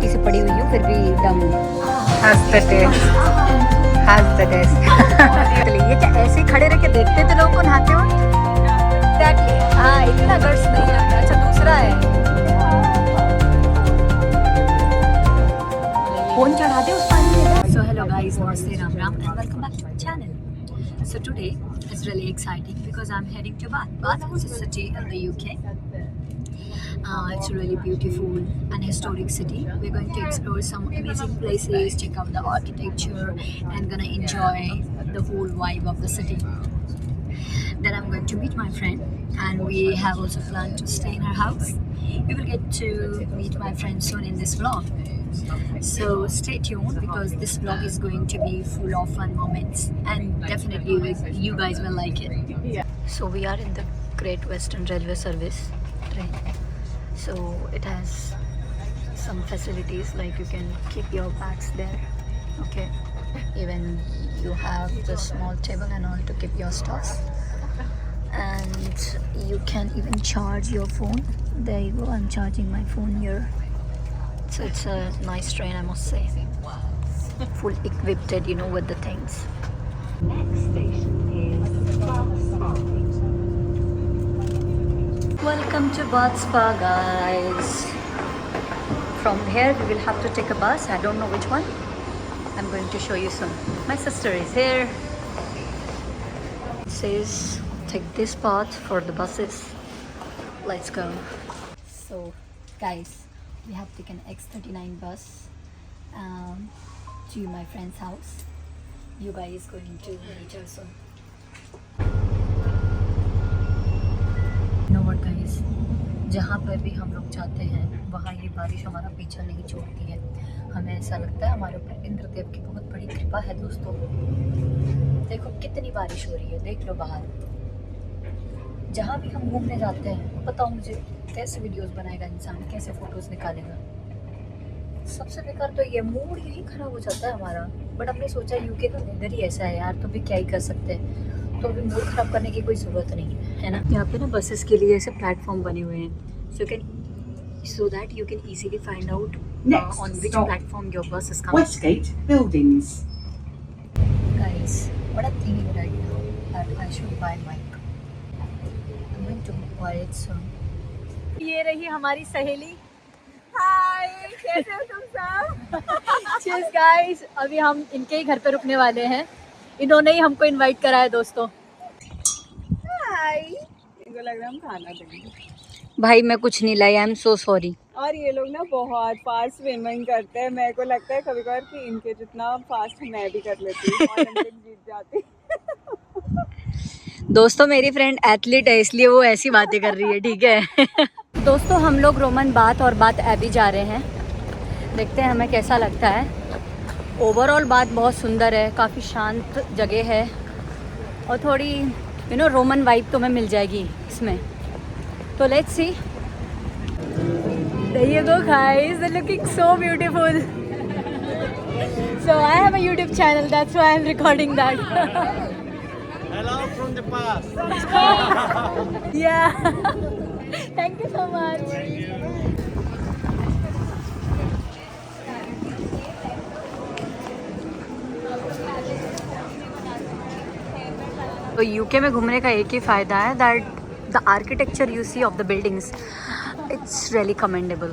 छुट्टी से पड़ी हुई हूँ फिर भी दम Has the taste. Has the taste. ये क्या ऐसे ही खड़े रह के देखते थे लोगों को नहाते वक्त? Exactly. हाँ इतना गर्स नहीं है। अच्छा दूसरा है फोन चढ़ा दे उस पानी में। So hello guys, namaste, ram ram and welcome back to my channel. So today is really exciting because I'm heading to Bath. Bath is a city in the UK. It's a really beautiful and historic city. We're going to explore some amazing places, check out the architecture, and gonna enjoy the whole vibe of the city. Then I'm going to meet my friend, and we have also planned to stay in her house. You will get to meet my friend soon in this vlog. So stay tuned because this vlog is going to be full of fun moments, and definitely you guys will like it. Yeah. So we are in the Great Western Railway Service train. So it has some facilities like you can keep your bags there. Okay. Even you have the small table and all to keep your stuff. And you can even charge your phone. There you go. I'm charging my phone here. So it's a nice train, I must say. Full equipped, you know, with the things. Next station is Bath Spa. Welcome to Bath Spa, guys. From here we will have to take a bus. I don't know which one. I'm going to show you soon. My sister is here. It says take this path for the buses. Let's go. So, guys, we have taken X39 bus to my friend's house. You guys going to meet her soon. You know what, guys? जहाँ पर भी हम लोग जाते हैं वहाँ ये बारिश हमारा पीछा नहीं छोड़ती है. हमें ऐसा लगता है हमारे ऊपर इंद्रदेव की बहुत बड़ी कृपा है दोस्तों. देखो कितनी बारिश हो रही है, देख लो बाहर. जहाँ भी हम घूमने जाते हैं बताओ मुझे कैसे वीडियोस बनाएगा इंसान, कैसे फोटोज निकालेगा. सबसे बेकार तो ये मूड यही खराब हो जाता है हमारा. बट हमने सोचा यूके का वेदर ही ऐसा है यार, तो भी क्या ही कर सकते हैं. तो अभी मूड खराब करने की कोई ज़रूरत नहीं है ना. यहाँ पे ना बसेस के लिए ऐसे प्लेटफॉर्म बने हुए हैं. So that you can easily find out on which platform your bus is coming. Westgate Buildings. Guys, what I'm thinking right now that I should buy mic. I'm going to buy it soon. ये रही हमारी सहेली. हाय, कैसे हो तुम सब? Cheers guys. अभी हम इनके ही घर पे रुकने वाले हैं. इन्होंने ही हमको इनवाइट करा है दोस्तों. हाय. इनको लग रहा है हम खाना देंगे. भाई मैं कुछ नहीं लाई. I am so sorry. और ये लोग ना बहुत फास्ट स्विमिंग करते हैं. मेरे को लगता है कभी कभार कि इनके जितना फास्ट मैं भी कर लेती हूँ. ओलंपिक जीत जाती. दोस्तों मेरी फ्रेंड एथलीट है इसलिए वो ऐसी बातें कर रही है, ठीक है. दोस्तों हम लोग रोमन बाथ और बाथ एबी जा रहे हैं. देखते हैं हमें कैसा लगता है. ओवरऑल बाथ बहुत सुंदर है, काफ़ी शांत जगह है और थोड़ी रोमन वाइब तो हमें मिल जाएगी इसमें. तो let's see. There you go guys, they're looking so beautiful. So I have a YouTube channel, that's why I'm recording that. Hello from the past. Yeah. Thank you so much. तो UK में घूमने का एक ही फ़ायदा है that the architecture you see of the buildings, it's really commendable.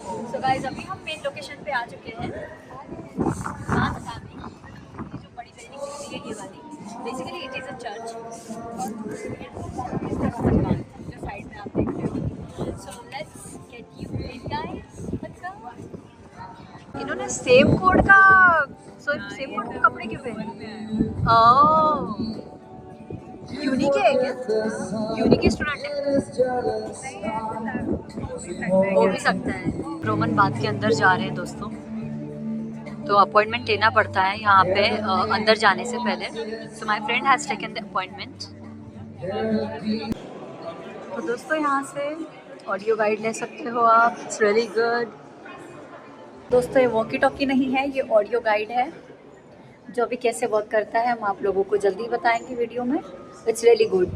So guys अभी हम मेन लोकेशन पे आ चुके हैं. बाथ एबी, जो बड़ी बिल्डिंग होती है ये वाली. Basically it is a church जो साइड में आप देख रहे हो. So let's get you in guys. Let's go. इन्होंने सेम कोड का सेम कोड के कपड़े क्यों पहने? ओह यूनिक है क्या? यूनिक स्टूडेंट है, हो भी सकता है. रोमन बाथ के अंदर जा रहे हैं दोस्तों. तो अपॉइंटमेंट लेना पड़ता है यहाँ पे अंदर जाने से पहले. So my friend has taken the appointment. तो दोस्तों यहाँ से ऑडियो गाइड ले सकते हो आप. It's really good. दोस्तों ये वॉकी टॉकी नहीं है, ये ऑडियो गाइड है जो अभी कैसे वर्क करता है हम आप लोगों को जल्दी बताएंगे वीडियो में. It's really good.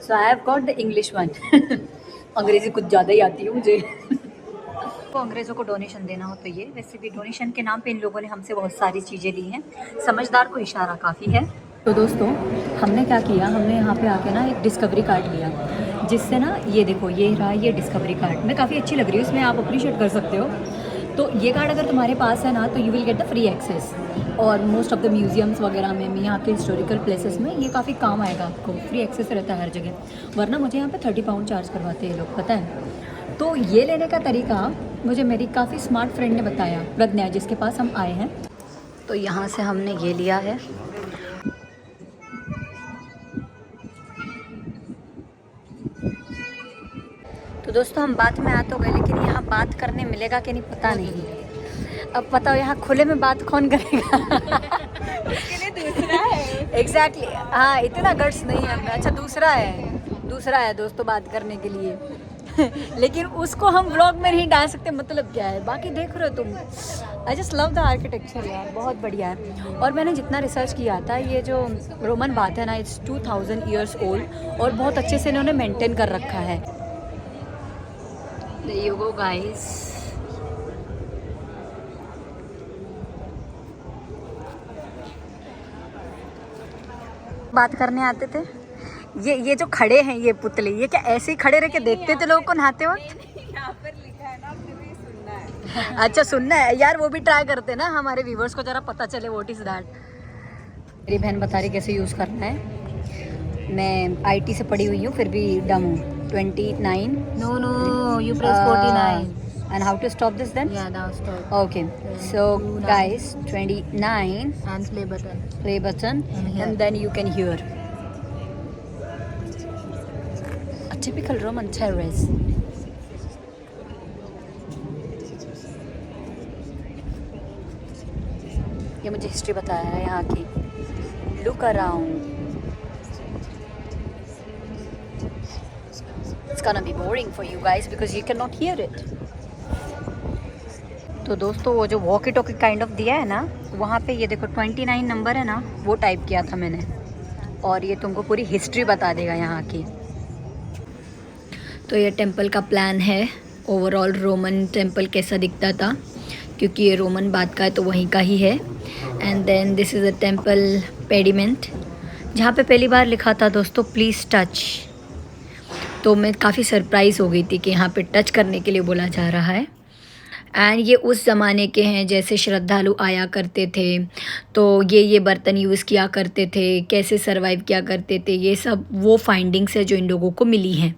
So I have got the English one. अंग्रेज़ी कुछ ज़्यादा ही आती है मुझे. को अंग्रेज़ों को डोनेशन देना हो तो ये, वैसे भी डोनेशन के नाम पे इन लोगों ने हमसे बहुत सारी चीज़ें ली हैं। समझदार को इशारा काफ़ी है। तो दोस्तों हमने क्या किया, हमने यहाँ पे आके ना एक डिस्कवरी कार्ड लिया, जिससे ना ये देखो ये रहा ये डिस्कवरी कार्ड। मैं काफ़ी अच्छी लग रही हूँ इसमें, आप अप्रिशिएट कर सकते हो। तो ये कार्ड अगर तुम्हारे पास है ना तो you will get the free access, और मोस्ट ऑफ द म्यूजियम्स वगैरह में यहाँ के हिस्टोरिकल प्लेसेस में ये काफ़ी काम आएगा आपको। फ्री एक्सेस रहता है हर जगह, वरना मुझे यहाँ पे 30 पाउंड चार्ज करवाते हैं लोग, पता है। तो ये लेने का तरीका मुझे मेरी काफ़ी स्मार्ट फ्रेंड ने बताया, प्रज्ञा, जिसके पास हम आए हैं। तो यहाँ से हमने ये लिया है। तो दोस्तों हम बात में आ तो गए, लेकिन यहाँ बात करने मिलेगा कि नहीं पता नहीं। अब पता हो यहाँ खुले में बात कौन करेगा। उसके लिए दूसरा है। एग्जैक्टली हाँ, इतना गट्स नहीं है हमें। अच्छा दूसरा है दोस्तों बात करने के लिए। लेकिन उसको हम व्लॉग में नहीं डाल सकते, मतलब क्या है। बाकी देख रहे हो तुम, I just love the architecture यार, बहुत बढ़िया है। और मैंने जितना रिसर्च किया था, ये जो रोमन बाथ है ना, इट्स 2000 ईयर्स ओल्ड और बहुत अच्छे से इन्होंने मेंटेन कर रखा है। There you go guys. बात करने आते थे। ये जो खड़े हैं ये पुतले, ये क्या ऐसे ही खड़े रह के देखते थे लोगों को नहाते वक्त? यहाँ पर लिखा है ना, आपने भी सुनना है। अच्छा सुनना है यार, वो भी ट्राई करते ना, हमारे व्यूवर्स को जरा पता चले व्हाट इज दैट। मेरी बहन बता रही कैसे यूज़ करना है। मैं IT से पढ़ी हुई हूँ, फिर भी डम हूँ। 29. No, you press 49. And how to stop this then? Yeah, now stop. Okay, so guys, 29, And play button. play button, And here. and then you can hear a typical Roman terrace. ये मुझे history बताया है यहाँ की। Look around. It's gonna be boring for you guys because you cannot hear it. तो दोस्तों वो जो वॉकी टॉकी काइंड ऑफ दिया है ना, वहाँ पे ये देखो 29 नंबर है ना, वो टाइप किया था मैंने, और ये तुमको पूरी हिस्ट्री बता देगा यहाँ की। तो ये टेंपल का प्लान है, ओवरऑल रोमन टेंपल कैसा दिखता था, क्योंकि ये रोमन बात का है तो वहीं का ही है। And then this is a temple pediment, जहाँ पे पहली बार लिखा था दोस्तों प्लीज़ टच। तो मैं काफ़ी सरप्राइज़ हो गई थी कि यहाँ पे टच करने के लिए बोला जा रहा है। एंड ये उस ज़माने के हैं जैसे श्रद्धालु आया करते थे, तो ये बर्तन यूज़ किया करते थे, कैसे सरवाइव किया करते थे, ये सब वो फाइंडिंग्स है जो इन लोगों को मिली हैं।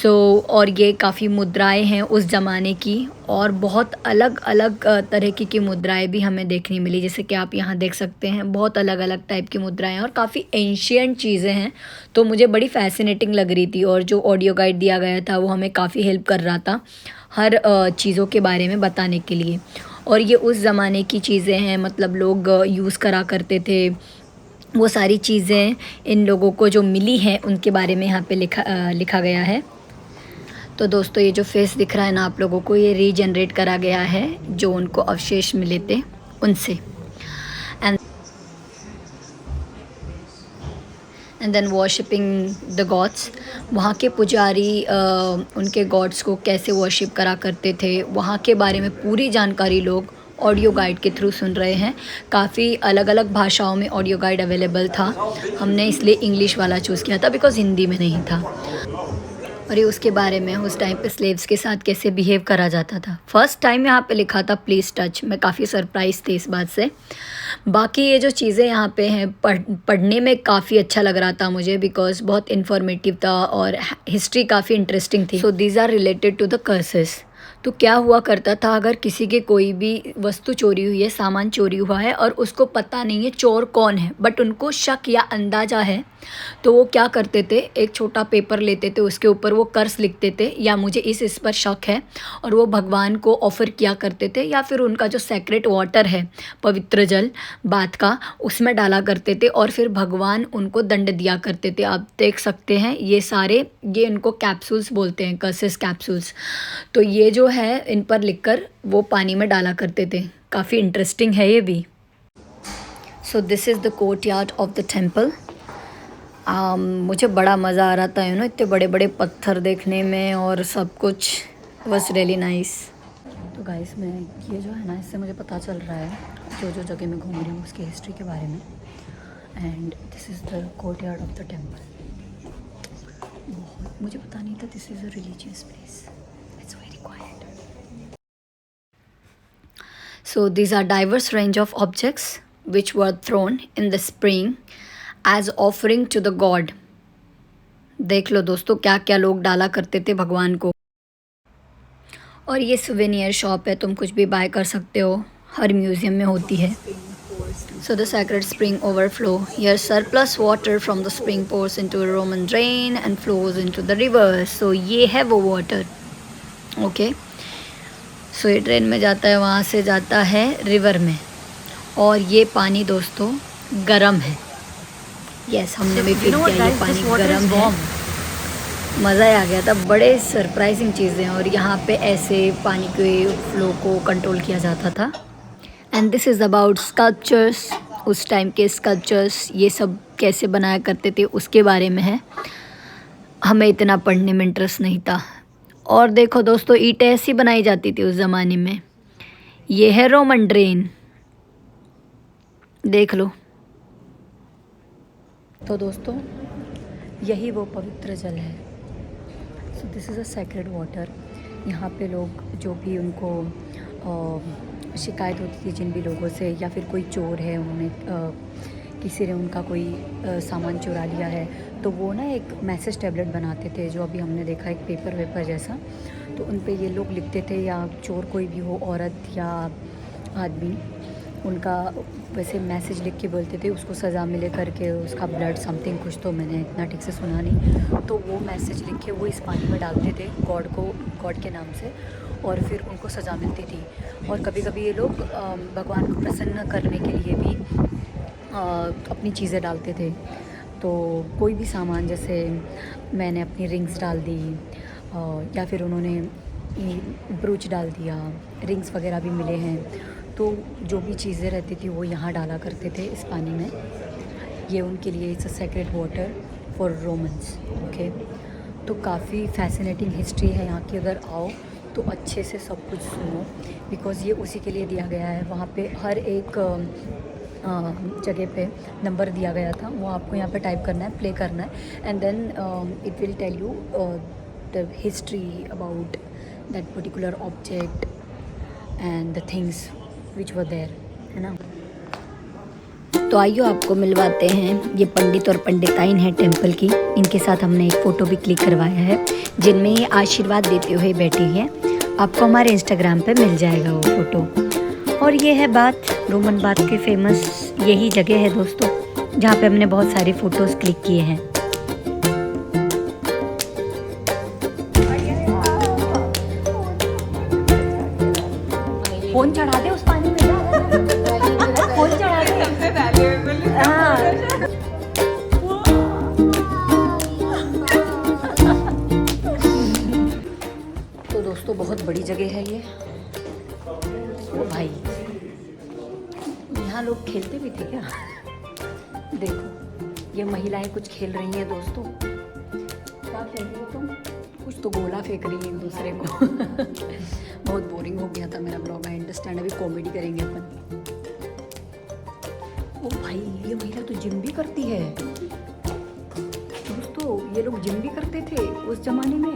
और ये काफ़ी मुद्राएं हैं उस ज़माने की, और बहुत अलग अलग तरह की मुद्राएं भी हमें देखने मिली, जैसे कि आप यहाँ देख सकते हैं बहुत अलग अलग टाइप की मुद्राएं हैं और काफ़ी एंशियंट चीज़ें हैं। तो मुझे बड़ी फैसिनेटिंग लग रही थी, और जो ऑडियो गाइड दिया गया था वो हमें काफ़ी हेल्प कर रहा था हर चीज़ों के बारे में बताने के लिए। और ये उस ज़माने की चीज़ें हैं, मतलब लोग यूज़ करा करते थे, वो सारी चीज़ें इन लोगों को जो मिली हैं उनके बारे में यहाँ पे लिखा गया है। तो दोस्तों ये जो फेस दिख रहा है ना आप लोगों को, ये रीजनरेट करा गया है जो उनको अवशेष मिले थे उनसे। एंड देन वॉशिपिंग द गॉड्स, वहाँ के पुजारी उनके गॉड्स को कैसे वॉशिप करा करते थे, वहाँ के बारे में पूरी जानकारी लोग ऑडियो गाइड के थ्रू सुन रहे हैं। काफ़ी अलग अलग भाषाओं में ऑडियो गाइड अवेलेबल था, हमने इसलिए इंग्लिश वाला चूज़ किया था बिकॉज़ हिंदी में नहीं था। और ये उसके बारे में उस टाइम पे स्लेव्स के साथ कैसे बिहेव करा जाता था। फर्स्ट टाइम यहाँ पे लिखा था प्लीज़ टच, मैं काफ़ी सरप्राइज़ थी इस बात से। बाकी ये जो चीज़ें यहाँ पे हैं पढ़ने में काफ़ी अच्छा लग रहा था मुझे, बिकॉज़ बहुत इन्फॉर्मेटिव था और हिस्ट्री काफ़ी इंटरेस्टिंग थी। So these are related to the curses. तो क्या हुआ करता था, अगर किसी के कोई भी वस्तु चोरी हुई है, सामान चोरी हुआ है और उसको पता नहीं है चोर कौन है, बट उनको शक या अंदाज़ा है, तो वो क्या करते थे, एक छोटा पेपर लेते थे, उसके ऊपर वो कर्स लिखते थे या मुझे इस पर शक है, और वो भगवान को ऑफ़र किया करते थे, या फिर उनका जो सेक्रेट वाटर है, पवित्र जल बाथ का, उसमें डाला करते थे और फिर भगवान उनको दंड दिया करते थे। आप देख सकते हैं ये सारे, ये इनको कैप्सूल्स बोलते हैं, कर्सेस कैप्सूल्स। तो ये जो है इन पर लिखकर वो पानी में डाला करते थे। काफ़ी इंटरेस्टिंग है ये भी। So this is the courtyard of the temple. मुझे बड़ा मज़ा आ रहा था इतने बड़े बड़े पत्थर देखने में और सब कुछ। Was really nice. तो गाइस मैं ये जो है ना, इससे मुझे पता चल रहा है जो जो जगह मैं घूम रही हूँ उसकी हिस्ट्री के बारे में। And this is the courtyard of the temple. बहुत मुझे पता नहीं था this is a religious place. It's very quiet. So these are diverse range of objects which were thrown in the spring as offering to the god. देख लो दोस्तों क्या क्या लोग डाला करते थे भगवान को। और ये सुवेनियर शॉप है, तुम कुछ भी बाय कर सकते हो, हर म्यूज़ियम में होती है। So the sacred spring overflow. Here surplus water from the spring pours into a Roman drain and flows into the river. So ये है वो वाटर। ओके, सो ये ट्रेन में जाता है, वहाँ से जाता है रिवर में। और ये पानी दोस्तों गरम है। यस, हमने भी फील किया ये पानी गरम है। मज़ा ही आ गया था। बड़े सरप्राइजिंग चीज़ें। और यहाँ पे ऐसे पानी के फ्लो को कंट्रोल किया जाता था। And this is about sculptures. उस टाइम के स्कल्पचर्स ये सब कैसे बनाया करते थे उसके बारे में है। हमें इतना पढ़ने में इंटरेस्ट नहीं था। और देखो दोस्तों, ईंटें ऐसी बनाई जाती थी उस ज़माने में। ये है रोमन ड्रेन, देख लो। तो दोस्तों यही वो पवित्र जल है। So this is a sacred water. यहाँ पे लोग जो भी उनको शिकायत होती थी जिन भी लोगों से, या फिर कोई चोर है, उन्होंने किसी ने उनका कोई सामान चुरा लिया है, तो वो ना एक मैसेज टैबलेट बनाते थे, जो अभी हमने देखा एक पेपर वेपर जैसा। तो उन पे ये लोग लिखते थे, या चोर कोई भी हो, औरत या आदमी, उनका वैसे मैसेज लिख के बोलते थे उसको सज़ा मिले करके, उसका ब्लड समथिंग कुछ, तो मैंने इतना ठीक से सुना नहीं। तो वो मैसेज लिख के वो इस पानी में डालते थे गॉड के नाम से, और फिर उनको सज़ा मिलती थी। और कभी कभी ये लोग भगवान को प्रसन्न करने के लिए भी अपनी चीज़ें डालते थे। तो कोई भी सामान, जैसे मैंने अपनी रिंग्स डाल दी, या फिर उन्होंने ब्रूच डाल दिया, रिंग्स वगैरह भी मिले हैं। तो जो भी चीज़ें रहती थी वो यहाँ डाला करते थे इस पानी में। ये उनके लिए it's a sacred water for Romans. Okay, तो काफ़ी फैसिनेटिंग हिस्ट्री है यहाँ की। अगर आओ तो अच्छे से सब कुछ सुनो, बिकॉज़ ये उसी के लिए दिया गया है। वहाँ पे हर एक जगह पे नंबर दिया गया था, वो आपको यहाँ पे टाइप करना है, प्ले करना है, and then it will tell you the history about that particular object and the things which were there, है ना। तो आइए आपको मिलवाते हैं, ये पंडित और पंडिताइन है टेम्पल की। इनके साथ हमने एक फ़ोटो भी क्लिक करवाया है, जिनमें ये आशीर्वाद देते हुए बैठी हैं। आपको हमारे इंस्टाग्राम पे मिल जाएगा वो फ़ोटो। और ये है बात, रोमन बाथ के फेमस यही जगह है दोस्तों, जहाँ पे हमने बहुत सारे फ़ोटोज़ क्लिक किए हैं। फ़ोन चढ़ा दे उस पानी में, फ़ोन चढ़ा दे। सबसे वैल्यूएबल। तो दोस्तों बहुत बड़ी जगह है ये। ओ भाई, यहाँ लोग खेलते भी थे क्या? देखो ये महिलाएं कुछ खेल रही हैं दोस्तों। क्या खेल रही हो तुम? कुछ तो गोला फेंक रही है एक दूसरे को। बहुत बोरिंग हो गया था मेरा ब्लॉग, आई अंडरस्टैंड। अभी कॉमेडी करेंगे अपन। ओ भाई, ये महिला तो जिम भी करती है दोस्तों। ये लोग जिम भी करते थे उस जमाने में।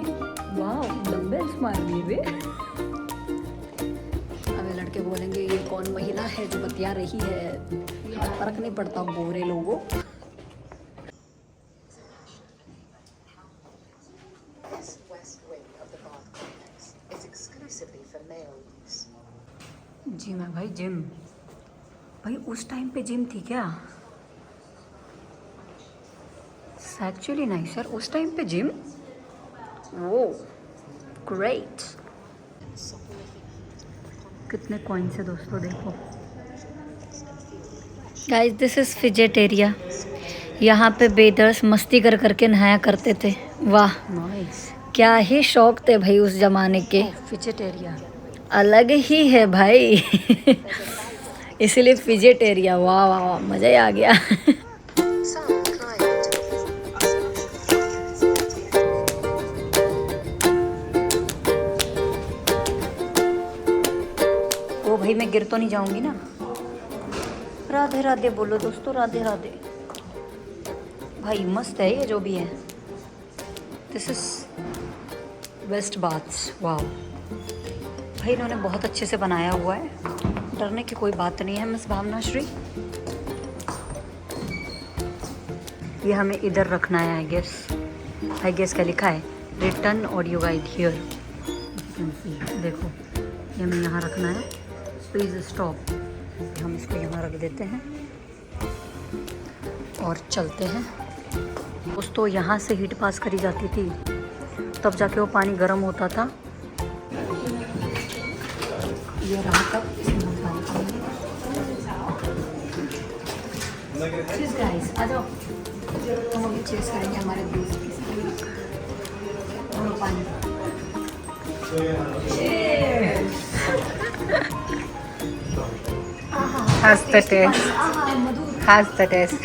वाह, डंबल्स मार दिए वे। अब लड़के बोलेंगे ये कौन महिला है जो बतिया रही है, फर्क नहीं पड़ता गोरे लोगों। जिम है भाई, जिम। भाई उस टाइम पे जिम थी क्या? एक्चुअली नहीं सर, उस टाइम पे जिम। वो ग्रेट। कितने कॉइन्स है दोस्तों, देखो। Guys this is fidget area. यहाँ पे बेदर्स मस्ती कर करके नहाया करते थे। वाह नाइस, क्या ही शौक थे भाई उस जमाने के। फिजेट एरिया अलग ही है भाई। इसीलिए फिजेट एरिया। वाह वाह वाह, मज़ा ही आ गया। भाई मैं गिर तो नहीं जाऊंगी ना। राधे राधे बोलो दोस्तों, राधे राधे। भाई मस्त है ये जो भी है। This is West Baths, wow. भाई इन्होंने बहुत अच्छे से बनाया हुआ है, डरने की कोई बात नहीं है। मिस भावना श्री, ये हमें इधर रखना है आई गेस क्या लिखा है, रिटर्न ऑडियो गाइड हियर। देखो ये हमें यहाँ रखना है, प्लीज़ स्टॉप। हम इसको यहाँ रख देते हैं और चलते हैं। दोस्तों यहाँ से हीट पास करी जाती थी, तब जाके वो पानी गर्म होता था। ये रहा तब, इसमें हम पानी पाएंगे। गाइस आ जाओ, हम अभी चेस करेंगे हमारे दोस्त के साथ। पानी Has the taste. Has the taste.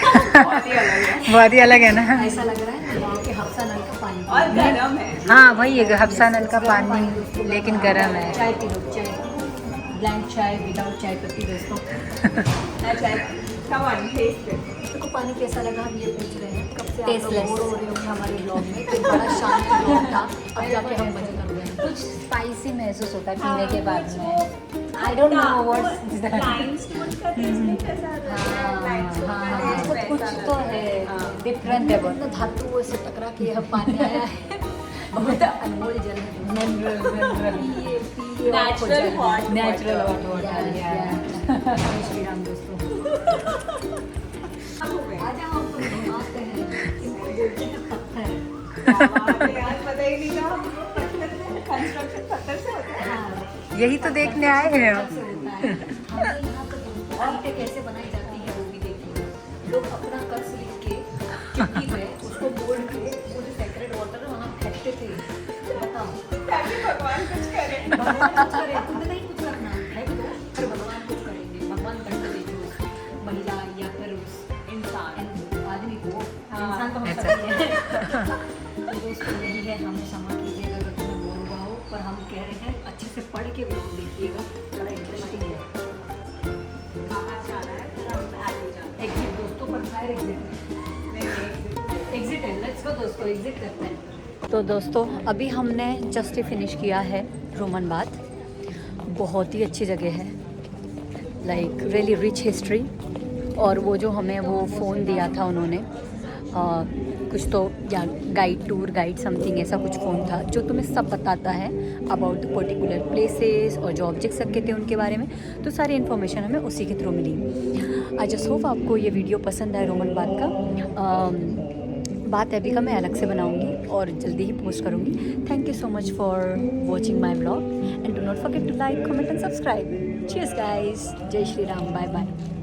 बहुत ही अलग है ना। ऐसा लग रहा है कि हफ्सा नल का पानी। और गरम है। हाँ वही है, हफ्सा नल का पानी लेकिन गर्म है। चाय पी लो, चाय ब्लैंक चाय विदाउट चाय पत्ती दोस्तों। Come on, taste it. को पानी कैसा लगा हम ये पूछ रहे हैं। कब से आप लोग Tasteless. बोर हो रहे होंगे हमारे ब्लॉग में, तो बड़ा शांत ब्लॉग था, अब जाके हम मजे कर रहे हैं। कुछ स्पाइसी महसूस होता है पीने के बाद में। I don't know what's Lime stone का taste नहीं कैसा आता है? Lime stone का taste वैसा कुछ तो आता है, हाँ। डिफरेंट है बहुत। इतना धातु से टकरा के यह पानी आया है। बहुत अनमोल जल है। मिनरल पिए Natural hot natural water. Water. जय श्री राम दोस्तों। आज हम घुमाते हैं, इनको बोलते हैं पत्थर। यार पता ही नहीं था कंस्ट्रक्शन पत्थर से होता है। हाँ, यही तो देखने आए हैं हम। से होता है। हमें यहाँ पर ईंटें कैसे बनाई जाती है वो भी देखिए। लोग अपना कर्ज लिख के चिट्ठी में उसको बोल के वो जो सेक्रेट वाटर है वहाँ फेंकते थे। बताओ ताकि भगवान कुछ करे। भगवान कुछ करे, तुम्हें नहीं कुछ करना है तो फिर भगवान कुछ करेंगे। भगवान करके देखो, महिला या फिर उस आदमी को, इंसान तो हम सभी हैं। तो दोस्तों यही है, हमें क्षमा कीजिएगा अगर तुम्हें बोल हुआ हो, पर हम कह रहे हैं अच्छे से पढ़ के वो देखिएगा, बड़ा इंटरेस्टिंग है। एग्जिट दोस्तों, पर फायर एग्जिट है, लेट्स गो दोस्तों, एग्जिट करते हैं। तो दोस्तों अभी हमने जस्ट ही फिनिश किया है रोमन बाथ। बहुत ही अच्छी जगह है, लाइक रियली रिच हिस्ट्री। और वो जो हमें वो फ़ोन दिया था उन्होंने, कुछ तो या टूर गाइड समथिंग ऐसा कुछ फ़ोन था जो तुम्हें सब बताता है अबाउट द पर्टिकुलर प्लेसेस और जो ऑब्जेक्ट्स रखे थे उनके बारे में। तो सारी इन्फॉर्मेशन हमें उसी के थ्रू मिली। आई जस्ट होप आपको ये वीडियो पसंद आए रोमन बाथ का। बात अभी का मैं अलग से बनाऊंगी और जल्दी ही पोस्ट करूंगी। Thank you so much for watching my blog and do not forget to like, comment and subscribe. Cheers guys, जय श्री राम, बाय बाय।